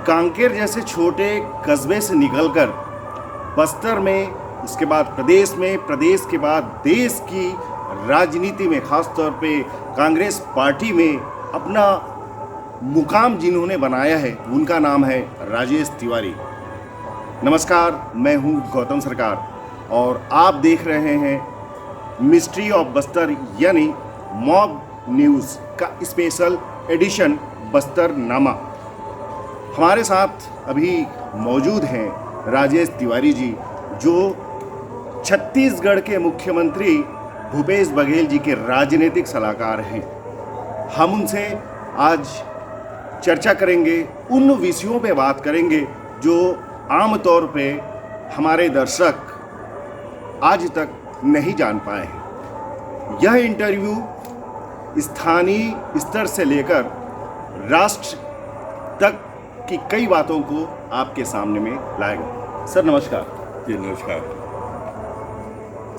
कांकेर जैसे छोटे कस्बे से निकलकर बस्तर में, उसके बाद प्रदेश में, प्रदेश के बाद देश की राजनीति में, खासतौर पे कांग्रेस पार्टी में अपना मुकाम जिन्होंने बनाया है उनका नाम है राजेश तिवारी। नमस्कार, मैं हूं गौतम सरकार और आप देख रहे हैं मिस्ट्री ऑफ बस्तर यानी मॉब न्यूज़ का स्पेशल एडिशन बस्तर नामा। हमारे साथ अभी मौजूद हैं राजेश तिवारी जी, जो छत्तीसगढ़ के मुख्यमंत्री भूपेश बघेल जी के राजनीतिक सलाहकार हैं। हम उनसे आज चर्चा करेंगे, उन विषयों पे बात करेंगे जो आमतौर पे हमारे दर्शक आज तक नहीं जान पाए हैं। यह इंटरव्यू स्थानीय स्तर से लेकर राष्ट्र तक की कई बातों को आपके सामने में लाएगा। सर नमस्कार। जी नमस्कार।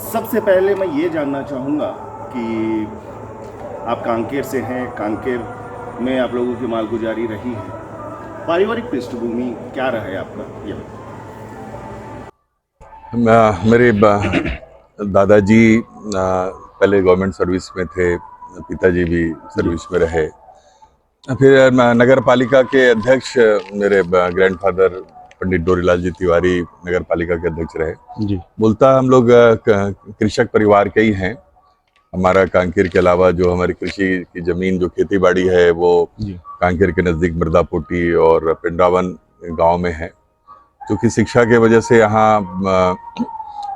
सबसे पहले मैं ये जानना चाहूँगा कि आप कांकेर से हैं, कांकेर में आप लोगों की मालगुजारी रही है, पारिवारिक पृष्ठभूमि क्या रहा है आपका? ये मेरे दादाजी पहले गवर्नमेंट सर्विस में थे, पिताजी भी सर्विस में रहे। फिर नगर पालिका के अध्यक्ष मेरे ग्रैंडफादर पंडित डोरीलाल जी तिवारी नगर पालिका के अध्यक्ष रहे। जी। मूलतः हम लोग कृषक परिवार के ही हैं। हमारा कांकेर के अलावा जो हमारी कृषि की जमीन, जो खेती बाड़ी है, वो कांकेर के नज़दीक मृदापोटी और पिंडरावन गांव में है। क्योंकि शिक्षा के वजह से यहाँ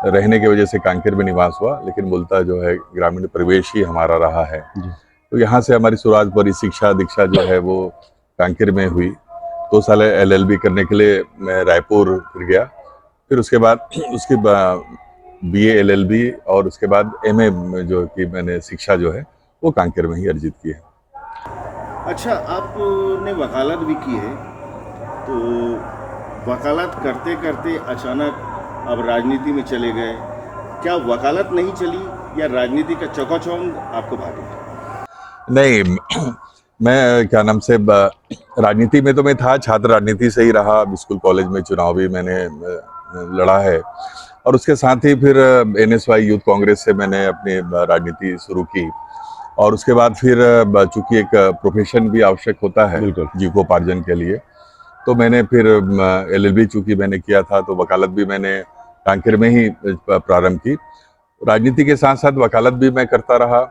रहने की वजह से कांकेर में निवास हुआ, लेकिन मूलतः जो है ग्रामीण परिवेश ही हमारा रहा है। तो यहाँ से हमारी शुरुआत पूरी शिक्षा दीक्षा जो है वो कांकेर में हुई। 2 साल LLB करने के लिए मैं रायपुर फिर गया, फिर उसके बाद उसकी BA LLB और उसके बाद MA जो कि मैंने शिक्षा जो है वो कांकेर में ही अर्जित की है। अच्छा, आपने वकालत भी की है, तो वकालत करते करते अचानक अब राजनीति में चले गए। क्या वकालत नहीं चली या राजनीति का चौकाचौंध आपको भारी? नहीं, मैं क्या नाम से राजनीति में तो मैं था, छात्र राजनीति से ही रहा। स्कूल कॉलेज में चुनाव भी मैंने लड़ा है और उसके साथ ही फिर NSY यूथ कांग्रेस से मैंने अपनी राजनीति शुरू की। और उसके बाद फिर चूंकि एक प्रोफेशन भी आवश्यक होता है जीविकोपार्जन के लिए, तो मैंने फिर LLB चूंकि मैंने किया था, तो वकालत भी मैंने कांकेर में ही प्रारंभ की। राजनीति के साथ साथ वकालत भी मैं करता रहा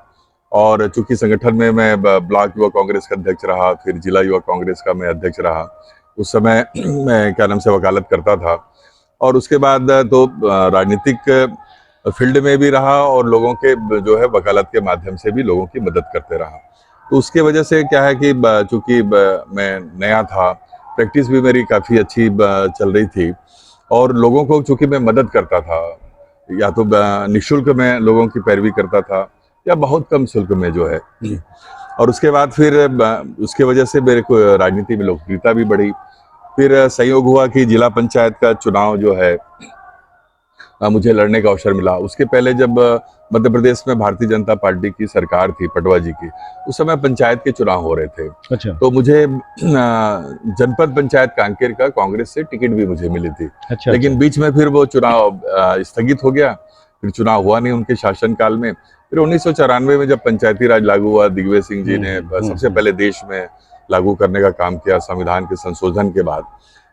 और चूंकि संगठन में मैं ब्लॉक युवा कांग्रेस का अध्यक्ष रहा, फिर जिला युवा कांग्रेस का मैं अध्यक्ष रहा। उस समय मैं क्या नाम से वकालत करता था और उसके बाद तो राजनीतिक फील्ड में भी रहा और लोगों के जो है वकालत के माध्यम से भी लोगों की मदद करते रहा। तो उसके वजह से क्या है कि चूंकि मैं नया था, प्रैक्टिस भी मेरी काफ़ी अच्छी चल रही थी और लोगों को चूंकि मैं मदद करता था, या तो निःशुल्क मैं लोगों की पैरवी करता था या बहुत कम शुल्क में जो है। और उसके बाद फिर उसके वजह से मेरे को राजनीति में लोकप्रियता भी बढ़ी। फिर संयोग हुआ कि जिला पंचायत का चुनाव जो है मुझे लड़ने का अवसर मिला। उसके पहले जब मध्य प्रदेश में भारतीय जनता पार्टी की सरकार थी, पटवा जी की, उस समय पंचायत के चुनाव हो रहे थे। अच्छा। तो मुझे जनपद पंचायत कांकेर का कांग्रेस से टिकट भी मुझे मिली थी। अच्छा, लेकिन बीच में फिर वो चुनाव स्थगित हो गया, फिर चुनाव हुआ नहीं उनके शासनकाल में। फिर 1994 में जब पंचायती राज लागू हुआ, दिग्विजय सिंह जी ने सबसे पहले देश में लागू करने का काम किया संविधान के संशोधन के बाद।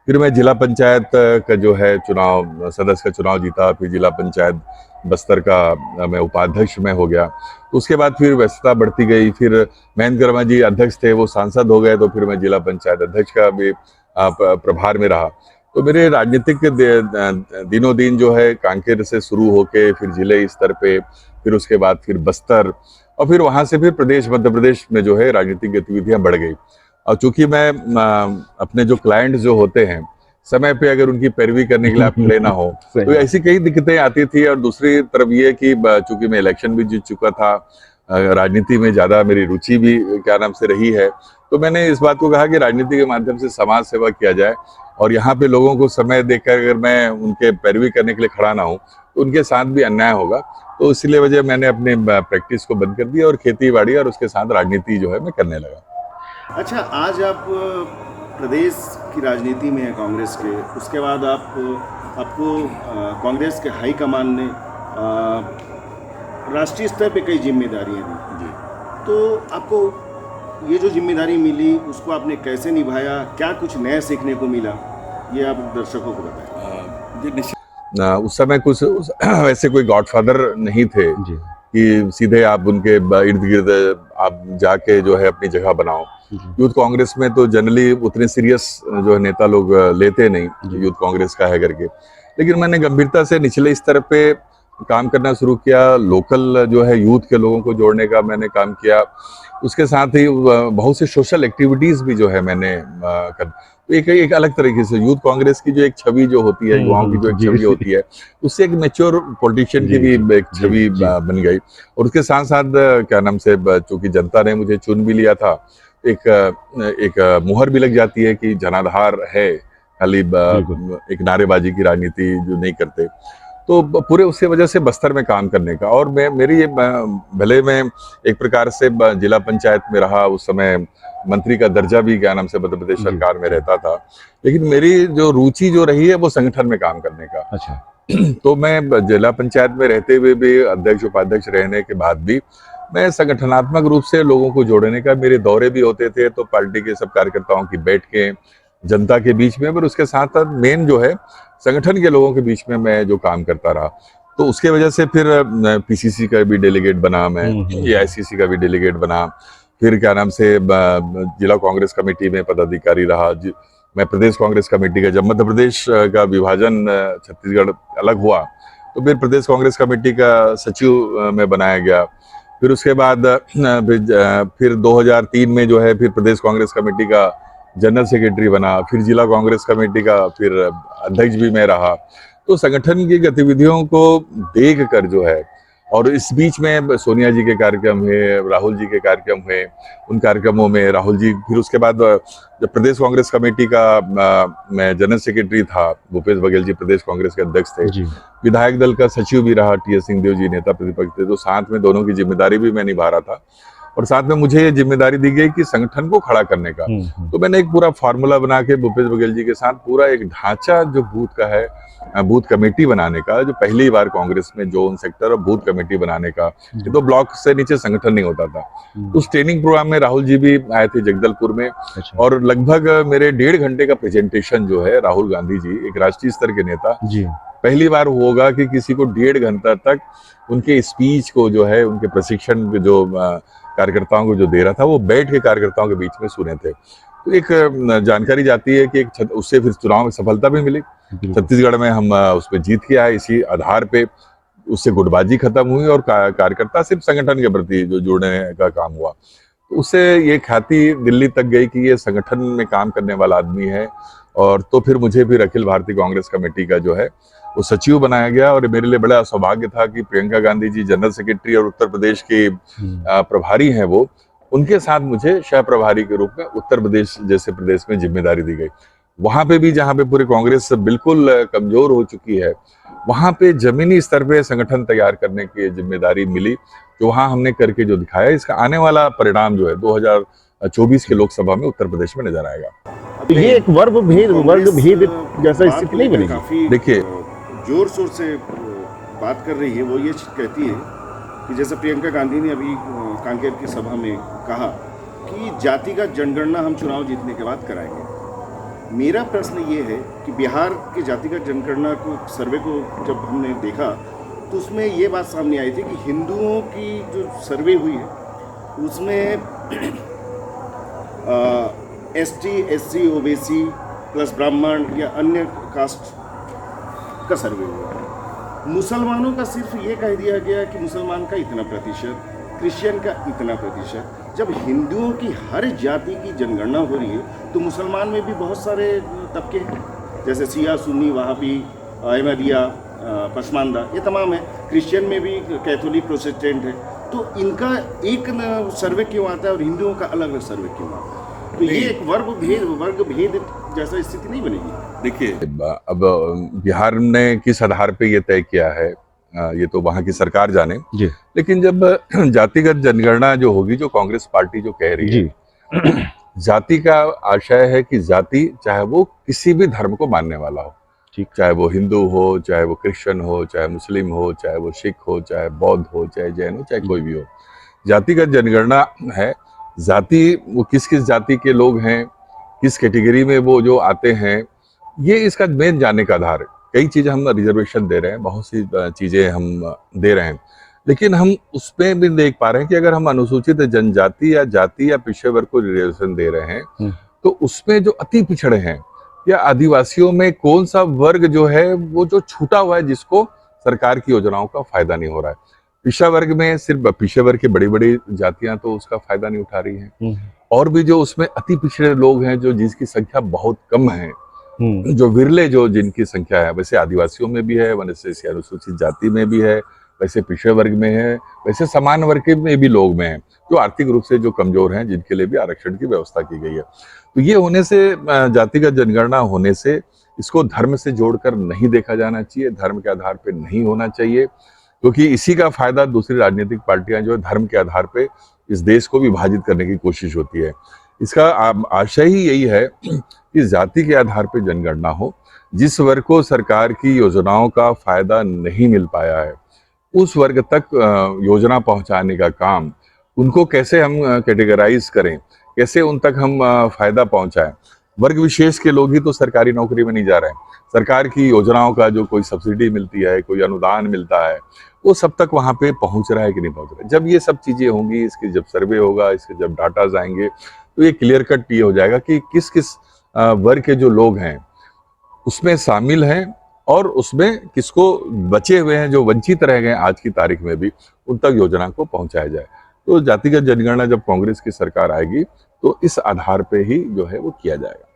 फिर मैं जिला पंचायत का जो है चुनाव, सदस्य का चुनाव जीता। फिर जिला पंचायत बस्तर का मैं उपाध्यक्ष में हो गया। उसके बाद फिर व्यस्तता बढ़ती गई। फिर महेंद्र वर्मा जी अध्यक्ष थे, वो सांसद हो गए, तो फिर मैं जिला पंचायत अध्यक्ष का भी प्रभार में रहा। तो मेरे राजनीतिक दिनों दिन जो है कांकेर से शुरू होके फिर जिले स्तर पे, फिर उसके बाद फिर बस्तर और फिर वहाँ से फिर प्रदेश, मध्य प्रदेश में जो है राजनीतिक गतिविधियाँ बढ़ गई। और चूंकि मैं अपने जो क्लाइंट जो होते हैं, समय पे अगर उनकी पैरवी करने के लिए आप खड़े ना हो तो ऐसी कई दिक्कतें आती थी। और दूसरी तरफ ये कि चूंकि मैं इलेक्शन भी जीत चुका था, राजनीति में ज़्यादा मेरी रुचि भी क्या नाम से रही है, तो मैंने इस बात को कहा कि राजनीति के माध्यम से समाज सेवा किया जाए और यहाँ पे लोगों को समय देकर अगर मैं उनके पैरवी करने के लिए खड़ा ना हूँ तो उनके साथ भी अन्याय होगा। तो इसलिए वजह मैंने अपने प्रैक्टिस को बंद कर दिया और खेती बाड़ी और उसके साथ राजनीति जो है मैं करने लगा। अच्छा, आज आप प्रदेश की राजनीति में है कांग्रेस के, उसके बाद आपको कांग्रेस के हाईकमान ने राष्ट्रीय स्तर पे कई जिम्मेदारियां दी जी, तो आपको ये जो जिम्मेदारी मिली उसको आपने कैसे निभाया, क्या कुछ नया सीखने को मिला, ये आप दर्शकों को बताएं। उस समय कुछ वैसे कोई गॉडफादर नहीं थे जी, कि सीधे आप उनके इर्द गिर्द आप जाके जो है अपनी जगह बनाओ। यूथ कांग्रेस में तो जनरली उतने सीरियस जो है नेता लोग लेते नहीं यूथ कांग्रेस का है करके, लेकिन मैंने गंभीरता से निचले स्तर पे काम करना शुरू किया। लोकल जो है यूथ के लोगों को जोड़ने का मैंने काम किया, उसके साथ ही बहुत से सोशल एक्टिविटीज भी जो है मैंने कर एक अलग तरीके से यूथ कांग्रेस की जो एक छवि जो होती है, युवाओं की जो एक छवि होती है, उससे एक मैच्योर पॉलिटिशियन की भी एक छवि बन गई। और उसके साथ साथ क्या नाम से चूंकि जनता ने मुझे चुन भी लिया था, एक मुहर भी लग जाती है कि जनाधार है, खाली एक नारेबाजी की राजनीति जो नहीं करते, तो पूरे उसके वजह से बस्तर में काम करने का। और मेरी ये भले मैं एक प्रकार से जिला पंचायत में रहा, उस समय मंत्री का दर्जा भी क्या नाम से मध्य प्रदेश सरकार में रहता था, लेकिन मेरी जो रुचि जो रही है वो संगठन में काम करने का। अच्छा। तो मैं जिला पंचायत में रहते हुए भी, अध्यक्ष उपाध्यक्ष रहने के बाद भी, मैं संगठनात्मक रूप से लोगों को जोड़ने का, मेरे दौरे भी होते थे तो पार्टी के सब कार्यकर्ताओं की बैठ के जनता के बीच में, पर उसके साथ साथ मेन जो है संगठन के लोगों के बीच में मैं जो काम करता रहा, तो उसके वजह से फिर पीसीसी का भी डेलीगेट बना मैं, एआईसीसी का भी डेलीगेट बना, फिर क्या नाम से जिला कांग्रेस कमेटी में पदाधिकारी रहा। मैं प्रदेश कांग्रेस कमेटी का, जब मध्य प्रदेश का विभाजन छत्तीसगढ़ अलग हुआ तो फिर प्रदेश कांग्रेस कमेटी का सचिव में बनाया गया। फिर उसके बाद फिर 2003 में जो है फिर प्रदेश कांग्रेस कमेटी का जनरल सेक्रेटरी बना, फिर जिला कांग्रेस कमेटी का फिर अध्यक्ष भी मैं रहा। तो संगठन की गतिविधियों को देख कर जो है, और इस बीच में सोनिया जी के कार्यक्रम हुए, राहुल जी के कार्यक्रम हुए, उन कार्यक्रमों में राहुल जी, फिर उसके बाद जब प्रदेश कांग्रेस कमेटी का मैं जनरल सेक्रेटरी था, भूपेश बघेल जी प्रदेश कांग्रेस के अध्यक्ष थे, विधायक दल का सचिव भी रहा, टी.एस. सिंहदेव जी नेता प्रतिपक्ष थे, तो साथ में दोनों की जिम्मेदारी भी मैं निभा रहा था। और साथ में मुझे ये जिम्मेदारी दी गई कि संगठन को खड़ा करने का। तो मैंने एक पूरा फार्मूला बना के भूपेश बघेल जी के साथ पूरा एक ढांचा जो बूथ का है, बूथ कमेटी बनाने का, जो पहली बार कांग्रेस में जोन सेक्टर और बूथ कमेटी बनाने का, ये तो ब्लॉक से नीचे संगठन नहीं होता था। उस ट्रेनिंग प्रोग्राम में राहुल जी भी आए थे जगदलपुर में। अच्छा। और लगभग मेरे 1.5 घंटे का प्रेजेंटेशन जो है, राहुल गांधी जी एक राष्ट्रीय स्तर के नेता जी, पहली बार होगा कि किसी को 1.5 घंटा तक उनके स्पीच को जो है, उनके प्रशिक्षण जो कार्यकर्ताओं को जो दे रहा था, वो बैठ के कार्यकर्ताओं के बीच में सुने थे। तो एक जानकारी जाती है कि उससे फिर चुनाव में सफलता भी मिली। छत्तीसगढ़ में हम उसमें जीत के आए, इसी आधार पे उससे गुटबाजी खत्म हुई और कार्यकर्ता सिर्फ संगठन के प्रति जो जुड़ने का काम हुआ। तो उससे ये ख्याति दिल्ली तक गई कि ये संगठन में काम करने वाला आदमी है। और तो फिर मुझे फिर अखिल भारतीय कांग्रेस कमेटी का जो है वो सचिव बनाया गया। और मेरे लिए बड़ा सौभाग्य था कि प्रियंका गांधी जी जनरल सेक्रेटरी और उत्तर प्रदेश के प्रभारी हैं, वो उनके साथ मुझे सह प्रभारी के रूप में उत्तर प्रदेश जैसे प्रदेश में जिम्मेदारी दी गई। वहां पे भी जहां पे पूरी कांग्रेस बिल्कुल कमजोर हो चुकी है, वहां पे जमीनी स्तर पे संगठन तैयार करने की जिम्मेदारी मिली, जो वहां हमने करके जो दिखाया। इसका आने वाला परिणाम जो है 2024 के लोकसभा में उत्तर प्रदेश में नजर आएगा। ये एक वर्ग भेद जैसा स्थिति नहीं बनेगी। देखिए, जोर शोर से बात कर रही है, वो ये कहती है कि जैसे प्रियंका गांधी ने अभी कांकेर की सभा में कहा कि जातिगत जनगणना हम चुनाव जीतने के बाद कराएंगे। मेरा प्रश्न ये है कि बिहार की जातिगत जनगणना को, सर्वे को जब हमने देखा तो उसमें ये बात सामने आई थी कि हिंदुओं की जो सर्वे हुई है उसमें ST, SC, OBC प्लस ब्राह्मण या अन्य कास्ट का सर्वे हुआ। मुसलमानों का सिर्फ ये कह दिया गया कि मुसलमान का इतना प्रतिशत, क्रिश्चियन का इतना प्रतिशत। जब हिंदुओं की हर जाति की जनगणना हो रही है तो मुसलमान में भी बहुत सारे तबके हैं, जैसे शिया, सुन्नी, वहाबी, अहमदिया, पसमानदा, ये तमाम है। क्रिश्चियन में भी कैथोलिक, प्रोटेस्टेंट है। तो इनका एक सर्वे क्यों आता है और हिंदुओं का अलग अलग सर्वे क्यों आता है? तो ये एक वर्ग भेद जैसा स्थिति नहीं बनेगी। देखिए, अब बिहार ने किस आधार पे ये तय किया है, ये तो वहाँ की सरकार जाने जी। लेकिन जब जातिगत जनगणना जो होगी, जो कांग्रेस पार्टी जो कह रही है, जाति का आशय है कि जाति चाहे वो किसी भी धर्म को मानने वाला हो, ठीक। चाहे वो हिंदू हो, चाहे वो क्रिश्चियन हो, चाहे मुस्लिम हो, चाहे वो सिख हो, चाहे बौद्ध हो, चाहे जैन हो, चाहे कोई भी हो। जातिगत जनगणना है। जाति, वो किस किस जाति के लोग हैं, किस कैटेगरी में वो जो आते हैं, ये इसका मेन जानने का आधार है। कई चीज़ें हम रिजर्वेशन दे रहे हैं, बहुत सी चीज़ें हम दे रहे हैं, लेकिन हम उसमें भी देख पा रहे हैं कि अगर हम अनुसूचित जनजाति या जाति या पिछड़े वर्ग को रिजर्वेशन दे रहे हैं, तो उसमें जो अति पिछड़े हैं या आदिवासियों में कौन सा वर्ग जो है वो जो छूटा हुआ है, जिसको सरकार की योजनाओं का फायदा नहीं हो रहा है। पिछड़ा वर्ग में सिर्फ पिछड़े वर्ग की बड़ी बड़ी जातियां तो उसका फायदा नहीं उठा रही हैं, और भी जो उसमें अति पिछड़े लोग हैं, जो जिसकी संख्या बहुत कम है, जो विरले जो जिनकी संख्या है, वैसे आदिवासियों में भी है, वैसे अनुसूचित जाति में भी है, वैसे पिछड़े वर्ग में है, वैसे समान वर्ग में भी लोग में है, जो आर्थिक रूप से जो कमजोर हैं, जिनके लिए भी आरक्षण की व्यवस्था की गई है। तो ये होने से, जातिगत जनगणना होने से, इसको धर्म से जोड़कर नहीं देखा जाना चाहिए, धर्म के आधार पर नहीं होना चाहिए, क्योंकि इसी का फायदा दूसरी राजनीतिक पार्टियां जो है धर्म के आधार पे इस देश को विभाजित करने की कोशिश होती है। इसका आशय ही यही है कि जाति के आधार पे जनगणना हो। जिस वर्ग को सरकार की योजनाओं का फायदा नहीं मिल पाया है, उस वर्ग तक योजना पहुंचाने का काम, उनको कैसे हम कैटेगराइज करें, कैसे उन तक हम फायदा पहुंचाएं। वर्ग विशेष के लोग ही तो सरकारी नौकरी में नहीं जा रहे हैं। सरकार की योजनाओं का जो कोई सब्सिडी मिलती है, कोई अनुदान मिलता है, वो सब तक वहाँ पे पहुँच रहा है कि नहीं पहुँच रहा है। जब ये सब चीज़ें होंगी, इसके जब सर्वे होगा, इसके जब डाटाज आएंगे, तो ये क्लियर कट ये हो जाएगा कि किस किस वर्ग के जो लोग हैं उसमें शामिल हैं, और उसमें किसको बचे हुए हैं, जो वंचित रह गए आज की तारीख में भी, उन तक योजना को पहुँचाया जाए। तो जातिगत जनगणना जब कांग्रेस की सरकार आएगी, तो इस आधार पे ही जो है वो किया जाएगा।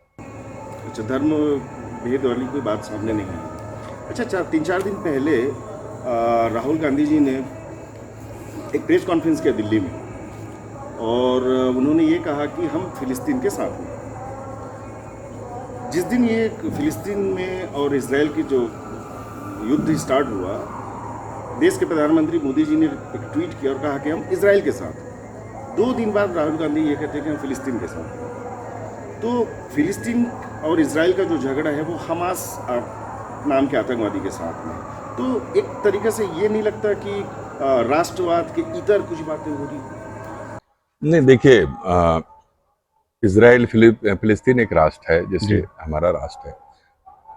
अच्छा, धर्म भेद वाली कोई बात सामने नहीं आई। अच्छा, 3-4 दिन पहले राहुल गांधी जी ने एक प्रेस कॉन्फ्रेंस किया दिल्ली में, और उन्होंने ये कहा कि हम फिलिस्तीन के साथ हैं। जिस दिन ये फिलिस्तीन में और इजराइल की जो युद्ध स्टार्ट हुआ, देश के प्रधानमंत्री मोदी जी ने एक ट्वीट किया और कहा कि हम इजराइल के साथ हैं। 2 दिन बाद राहुल गांधी ये कहते हैं कि हम फिलिस्तीन के साथ हैं। तो फिलिस्तीन और इजराइल का जो झगड़ा है वो हमास नाम के आतंकवादी के साथ में। तो एक तरीके से ये नहीं लगता कि राष्ट्रवाद के इतर कुछ बातें हो रही? नहीं, देखिए, इजराइल फिलिस्तीन एक राष्ट्र है, जैसे हमारा राष्ट्र है।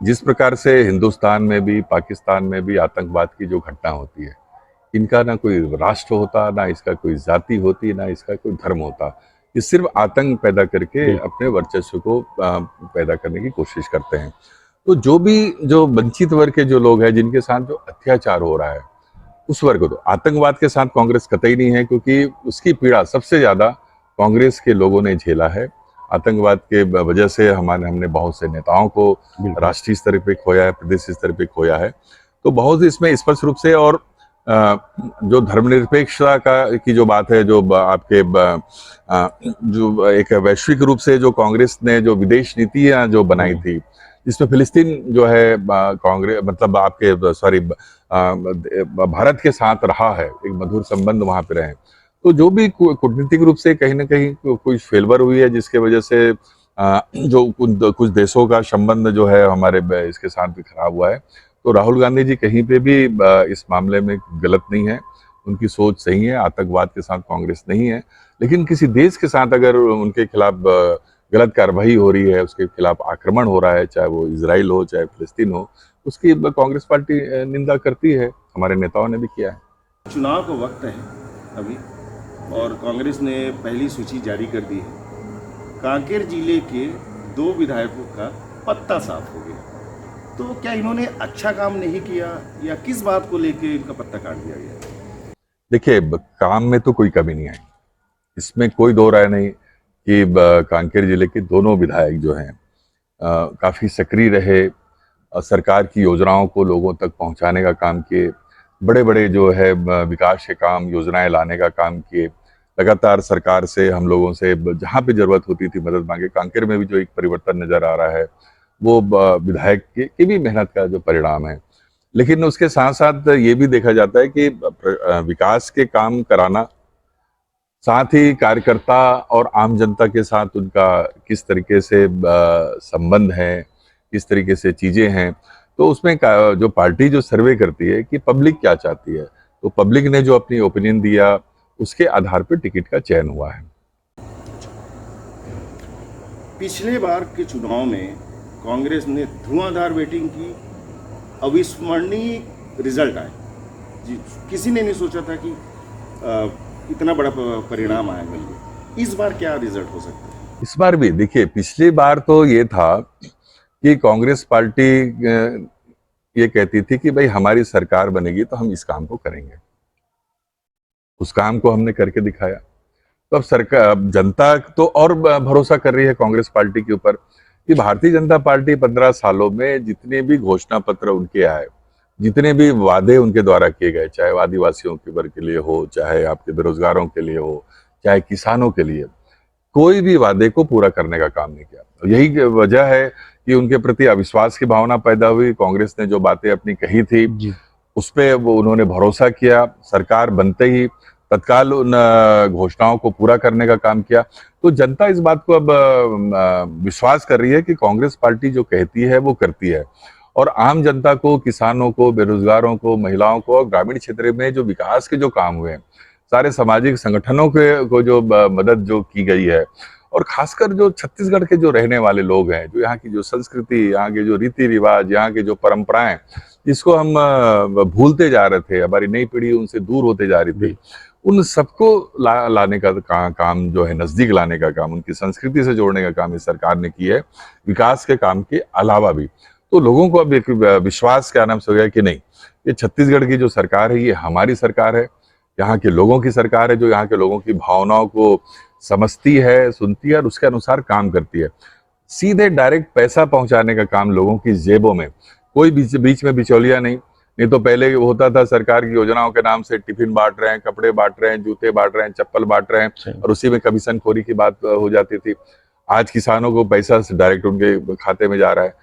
जिस प्रकार से हिंदुस्तान में भी, पाकिस्तान में भी आतंकवाद की जो घटना होती है, इनका ना कोई राष्ट्र होता, ना इसका कोई जाति होती, ना इसका कोई धर्म होता। ये सिर्फ आतंक पैदा करके अपने वर्चस्व को पैदा करने की कोशिश करते हैं। तो जो वंचित वर्ग के जो लोग हैं, जिनके साथ जो अत्याचार हो रहा है, उस वर्ग को, तो आतंकवाद के साथ कांग्रेस कतई नहीं है, क्योंकि उसकी पीड़ा सबसे ज्यादा कांग्रेस के लोगों ने झेला है। आतंकवाद के वजह से हमने बहुत से नेताओं को राष्ट्रीय स्तर पे खोया है, प्रदेश स्तर पे खोया है। तो बहुत इसमें स्पष्ट रूप से, और जो धर्मनिरपेक्षता की जो बात है, जो आपके जो एक वैश्विक रूप से जो कांग्रेस ने जो विदेश नीतियां जो बनाई थी, जिसमें फिलिस्तीन जो है कांग्रेस, मतलब आपके भारत के साथ रहा है, एक मधुर संबंध वहां पे रहे। तो जो भी कूटनीतिक रूप से कहीं ना कहीं कोई फेलवर हुई है, जिसके वजह से जो कुछ देशों का संबंध जो है हमारे इसके साथ भी खराब हुआ है, तो राहुल गांधी जी कहीं पे भी इस मामले में गलत नहीं है। उनकी सोच सही है, आतंकवाद के साथ कांग्रेस नहीं है। लेकिन किसी देश के साथ अगर उनके खिलाफ गलत कार्रवाई हो रही है, उसके खिलाफ आक्रमण हो रहा है, चाहे वो इजराइल हो, चाहे फिलिस्तीन हो, उसकी कांग्रेस पार्टी निंदा करती है। हमारे नेताओं ने भी किया है। चुनाव का वक्त है अभी, और कांग्रेस ने पहली सूची जारी कर दी है। कांकेर जिले के 2 विधायकों का पत्ता साफ हो गया। तो क्या इन्होंने अच्छा काम नहीं किया, या किस बात को लेकर इनका पत्ता काट दिया गया? देखिए, काम में तो कोई कमी नहीं आई, इसमें कोई दो राय नहीं कि कांकेर जिले के दोनों विधायक जो हैं काफ़ी सक्रिय रहे, सरकार की योजनाओं को लोगों तक पहुंचाने का काम किए, बड़े बड़े जो है विकास के काम, योजनाएं लाने का काम किए, लगातार सरकार से, हम लोगों से जहाँ पे जरूरत होती थी मदद मांगे। कांकेर में भी जो एक परिवर्तन नजर आ रहा है, वो विधायक की भी मेहनत का जो परिणाम है। लेकिन उसके साथ साथ ये भी देखा जाता है कि विकास के काम कराना साथ ही कार्यकर्ता और आम जनता के साथ उनका किस तरीके से संबंध है, किस तरीके से चीज़ें हैं। तो उसमें जो पार्टी जो सर्वे करती है कि पब्लिक क्या चाहती है, तो पब्लिक ने जो अपनी ओपिनियन दिया उसके आधार पर टिकट का चयन हुआ है। पिछले बार के चुनाव में कांग्रेस ने धुआंधार वोटिंग की, अविस्मरणीय रिजल्ट आए जी। किसी ने नहीं सोचा था कि इतना बड़ा परिणाम आएगा। इस बार क्या रिजल्ट हो सकता है? इस बार भी देखिए, पिछली बार तो ये था कि कांग्रेस पार्टी ये कहती थी कि भाई हमारी सरकार बनेगी तो हम इस काम को करेंगे। उस काम को हमने करके दिखाया। तो अब सरकार, जनता तो और भरोसा कर रही है कांग्रेस पार्टी के ऊपर कि भारतीय जनता पार्टी 15 सालों में जितने भी घोषणा पत्र उनके आए, जितने भी वादे उनके द्वारा किए गए, चाहे आदिवासियों के वर्ग के लिए हो, चाहे आपके बेरोजगारों के लिए हो, चाहे किसानों के लिए, कोई भी वादे को पूरा करने का काम नहीं किया। यही वजह है कि उनके प्रति अविश्वास की भावना पैदा हुई। कांग्रेस ने जो बातें अपनी कही थी उस पर वो उन्होंने भरोसा किया। सरकार बनते ही तत्काल उन घोषणाओं को पूरा करने का काम किया। तो जनता इस बात को अब विश्वास कर रही है कि कांग्रेस पार्टी जो कहती है वो करती है। और आम जनता को, किसानों को, बेरोजगारों को, महिलाओं को और ग्रामीण क्षेत्र में जो विकास के जो काम हुए हैं, सारे सामाजिक संगठनों को जो मदद जो की गई है, और खासकर जो छत्तीसगढ़ के जो रहने वाले लोग हैं, जो यहाँ की जो संस्कृति, यहाँ के जो रीति रिवाज, यहाँ के जो परंपराएं, जिसको हम भूलते जा रहे थे, हमारी नई पीढ़ी उनसे दूर होते जा रही थी, उन सबको लाने का काम जो है, नजदीक लाने का काम, उनकी संस्कृति से जोड़ने का काम इस सरकार ने की है, विकास के काम के अलावा भी। तो लोगों को अब एक विश्वास के आराम से हो गया कि नहीं, ये छत्तीसगढ़ की जो सरकार है ये हमारी सरकार है, यहाँ के लोगों की सरकार है, जो यहाँ के लोगों की भावनाओं को समझती है, सुनती है और उसके अनुसार काम करती है। सीधे डायरेक्ट पैसा पहुंचाने का काम लोगों की जेबों में, कोई बीच में बिचौलिया नहीं तो पहले होता था सरकार की योजनाओं के नाम से टिफिन बांट रहे हैं, कपड़े बांट रहे हैं, जूते बांट रहे हैं, चप्पल बांट रहे हैं और उसी में कमीशन खोरी की बात हो जाती थी। आज किसानों को पैसा डायरेक्ट उनके खाते में जा रहा है,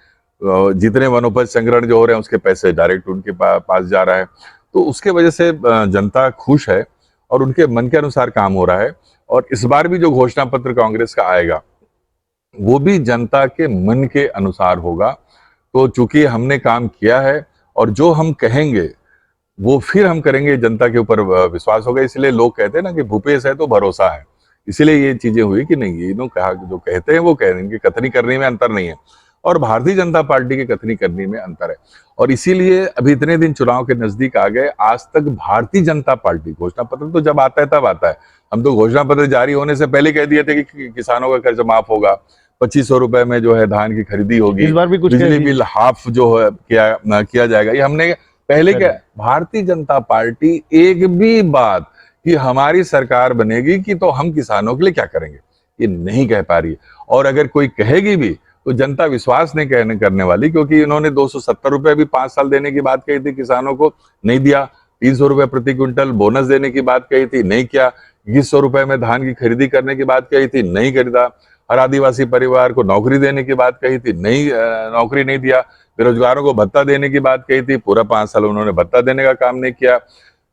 जितने वनोपज संग्रहण जो हो रहे हैं उसके पैसे डायरेक्ट उनके पास जा रहा है। तो उसके वजह से जनता खुश है और उनके मन के अनुसार काम हो रहा है। और इस बार भी जो घोषणा पत्र कांग्रेस का आएगा वो भी जनता के मन के अनुसार होगा। तो चूंकि हमने काम किया है और जो हम कहेंगे वो फिर हम करेंगे, जनता के ऊपर विश्वास होगा। इसलिए लोग कहते हैं ना कि भूपेश है तो भरोसा है, इसीलिए ये चीजें हुई कि नहीं, ये कहा जो कहते हैं वो कह रहे हैं, इनकी कथनी करने में अंतर नहीं है और भारतीय जनता पार्टी की कथनी करने में अंतर है। और इसीलिए अभी इतने दिन चुनाव के नजदीक आ गए, आज तक भारतीय जनता पार्टी, घोषणा पत्र तो जब आता है तब आता है, हम तो घोषणा पत्र जारी होने से पहले कह दिए थे कि किसानों का कर्ज माफ होगा, 2500 रुपए में जो है धान की खरीदी होगी, इस बार भी कुछ बिजली बिल हाफ जो है किया जाएगा। ये हमने पहले क्या, भारतीय जनता पार्टी एक भी बात कि हमारी सरकार बनेगी कि तो हम किसानों के लिए क्या करेंगे ये नहीं कह पा रही है। और अगर कोई कहेगी भी तो जनता विश्वास नहीं करने वाली, क्योंकि इन्होंने 270 रुपए भी 5 साल देने की बात कही थी, किसानों को नहीं दिया। 300 रुपए प्रति क्विंटल बोनस देने की बात कही थी, नहीं किया। 2100 रुपए में धान की खरीदी करने की बात कही थी, नहीं खरीदा। हर आदिवासी परिवार को नौकरी देने की बात कही थी, नौकरी नहीं दिया। बेरोजगारों को भत्ता देने की बात कही थी, पूरा 5 साल उन्होंने भत्ता देने का काम नहीं किया।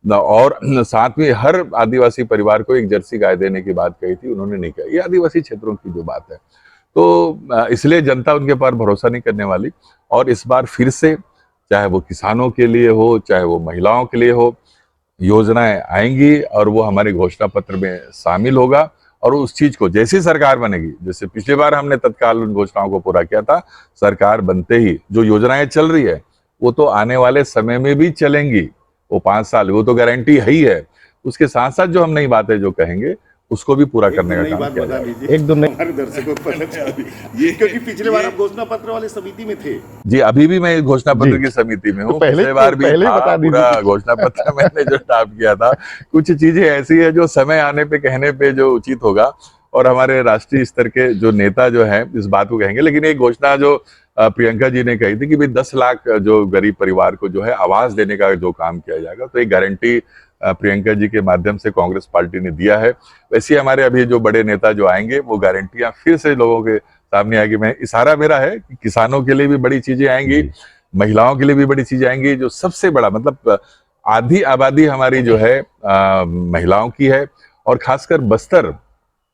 और साथ में हर आदिवासी परिवार को एक जर्सी गाय देने की बात कही थी, उन्होंने नहीं किया। ये आदिवासी क्षेत्रों की जो बात है, तो इसलिए जनता उनके पर भरोसा नहीं करने वाली। और इस बार फिर से, चाहे वो किसानों के लिए हो, चाहे वो महिलाओं के लिए हो, योजनाएं आएंगी और वो हमारे घोषणा पत्र में शामिल होगा। और उस चीज को जैसी सरकार बनेगी, जैसे पिछली बार हमने तत्काल उन घोषणाओं को पूरा किया था, सरकार बनते ही जो योजनाएं चल रही है वो तो आने वाले समय में भी चलेंगी। वो 5 साल वो तो गारंटी है ही है। उसके साथ साथ जो हम नई बातें जो कहेंगे उसको भी पूरा करने का काम किया जाएगा। एक दो नई हमारे दर्शकों को पता चली ये, क्योंकि पिछले बार आप घोषणा पत्र वाले समिति में थे जी। अभी भी मैं घोषणा पत्र की समिति में हूँ। तो पिछले बार भी बता पूरा घोषणा पत्र मैंने जो ड्राफ्ट किया था। कुछ चीजें ऐसी है जो समय आने पे कहने पे जो उचित होगा, और हमारे राष्ट्रीय स्तर के जो नेता जो है इस बात को कहेंगे। लेकिन एक घोषणा जो प्रियंका जी ने कही थी कि भाई 10 लाख जो गरीब परिवार को जो है आवास देने का जो काम किया जाएगा, तो एक गारंटी प्रियंका जी के माध्यम से कांग्रेस पार्टी ने दिया है। वैसे हमारे अभी जो बड़े नेता जो आएंगे वो गारंटियां फिर से लोगों के सामने आएगी। मैं इशारा मेरा है कि किसानों के लिए भी बड़ी चीजें आएंगी, महिलाओं के लिए भी बड़ी चीजें आएंगी। जो सबसे बड़ा मतलब आधी आबादी हमारी जो है महिलाओं की है, और खासकर बस्तर,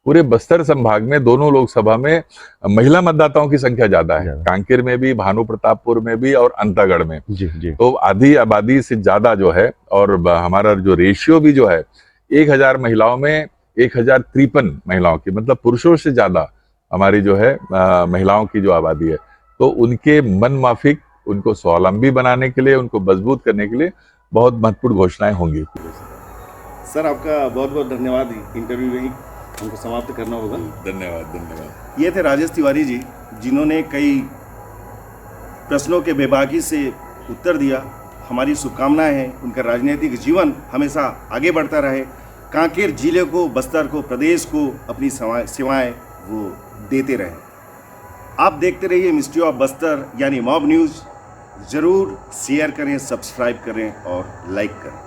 पूरे बस्तर संभाग में दोनों लोकसभा में महिला मतदाताओं की संख्या ज्यादा है, कांकेर में भी, भानु प्रतापपुर में भी और अंतागढ़ में। जी जी। तो आधी आबादी से ज्यादा जो है, और हमारा जो रेशियो भी जो है 1000 महिलाओं में 1053 महिलाओं की, मतलब पुरुषों से ज्यादा हमारी जो है महिलाओं की जो आबादी है। तो उनके मन माफिक, उनको स्वावलंबी बनाने के लिए, उनको मजबूत करने के लिए बहुत महत्वपूर्ण घोषणाएं होंगी। सर आपका बहुत बहुत धन्यवाद। इंटरव्यू में ही हमको समाप्त करना होगा। धन्यवाद। ये थे राजेश तिवारी जी, जिन्होंने कई प्रश्नों के बेबाकी से उत्तर दिया। हमारी शुभकामनाएं हैं उनका राजनीतिक जीवन हमेशा आगे बढ़ता रहे, कांकेर जिले को, बस्तर को, प्रदेश को अपनी सेवाएं वो देते रहे। आप देखते रहिए मिस्ट्री ऑफ बस्तर यानी मॉब न्यूज़। ज़रूर शेयर करें, सब्सक्राइब करें और लाइक करें।